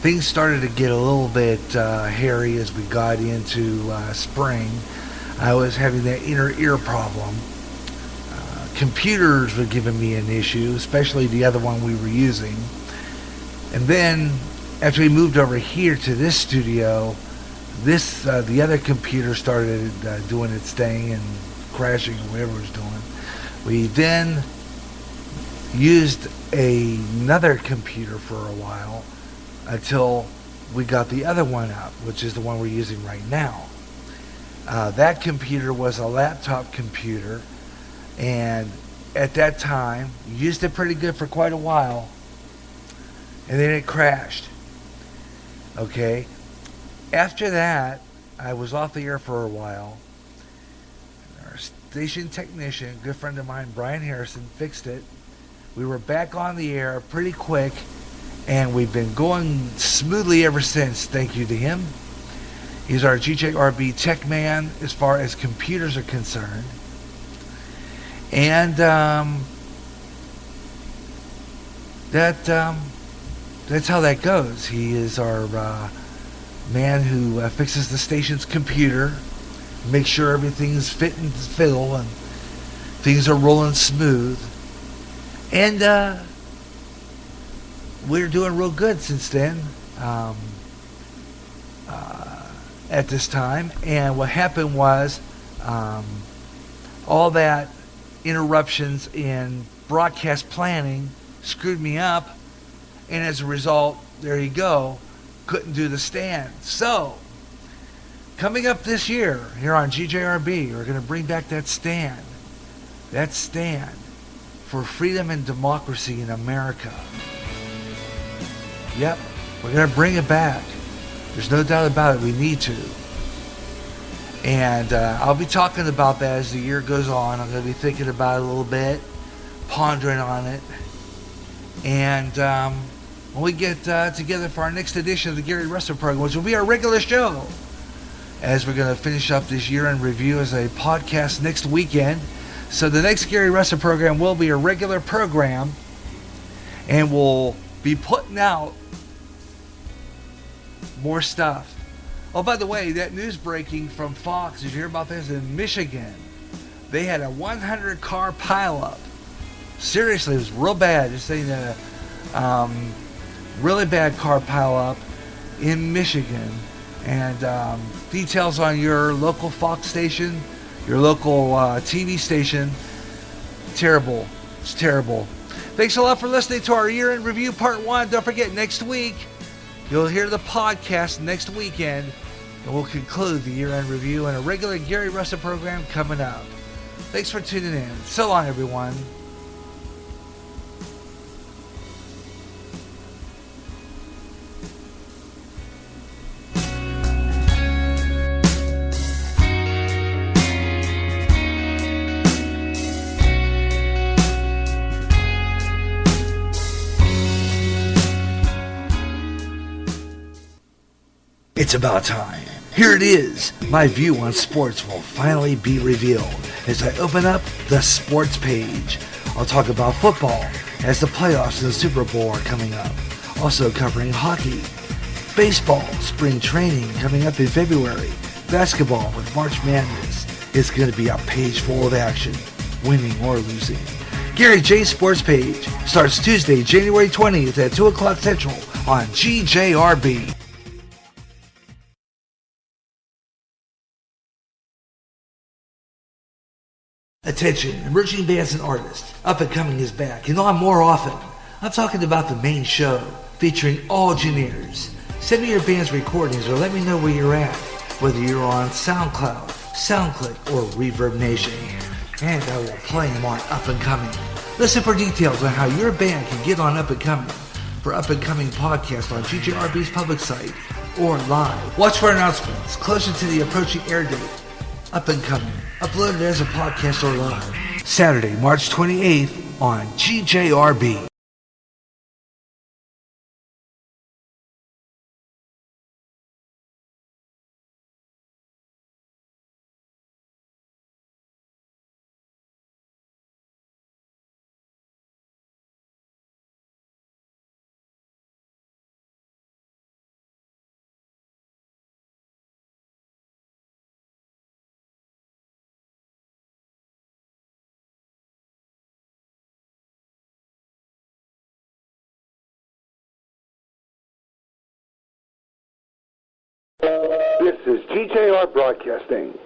things started to get a little bit hairy as we got into spring. I was having that inner ear problem. Computers were giving me an issue, especially the other one we were using. And then after we moved over here to this studio, the other computer started doing its thing and crashing or whatever it was doing. We then used another computer for a while until we got the other one up, which is the one we're using right now. That computer was a laptop computer, and at that time, used it pretty good for quite a while, and then it crashed. Okay? After that, I was off the air for a while. Our station technician, a good friend of mine, Brian Harrison, fixed it. We were back on the air pretty quick, and we've been going smoothly ever since, thank you to him. He's our GJRB tech man as far as computers are concerned. And that's how that goes. He is our man who fixes the station's computer, makes sure everything's fit and fiddle and things are rolling smooth. And we're doing real good since then at this time. And what happened was all that interruptions in broadcast planning screwed me up, and as a result, there you go, couldn't do the stand. So coming up this year here on GJRB, we're going to bring back that stand for freedom and democracy in America. Yep, we're going to bring it back. There's no doubt about it. We need to. And I'll be talking about that as the year goes on. I'm going to be thinking about it a little bit, pondering on it. And when we get together for our next edition of the Gary Russen Program, which will be our regular show, as we're going to finish up this year in review as a podcast next weekend. So the next Gary Russen Program will be a regular program, and we'll be putting out more stuff. Oh, by the way, that news breaking from Fox, did you hear about this? In Michigan, they had a 100-car pileup. Seriously, it was real bad. Just saying that really bad car pileup in Michigan. And details on your local Fox station, your local TV station. Terrible. It's terrible. Thanks a lot for listening to our year in review part 1. Don't forget, next week, you'll hear the podcast next weekend, and we'll conclude the year-end review and a regular Gary Russen program coming up. Thanks for tuning in. So long, everyone. It's about time. Here it is. My view on sports will finally be revealed as I open up the sports page. I'll talk about football as the playoffs and the Super Bowl are coming up. Also covering hockey, baseball, spring training coming up in February, basketball with March Madness. It's going to be a page full of action, winning or losing. Gary J's Sports Page starts Tuesday, January 20th at 2 o'clock Central on GJRB. Attention, emerging bands and artists. Up and Coming is back, and on more often. I'm talking about the main show, featuring all genres. Send me your band's recordings or let me know where you're at, whether you're on SoundCloud, SoundClick, or Reverb Nation. And I will play them on Up and Coming. Listen for details on how your band can get on Up and Coming for Up and Coming podcast on GJRB's public site or live. Watch for announcements closer to the approaching air date. Up and Coming, uploaded as a podcast or live. Saturday, March 28th on GJRB. KKR Broadcasting.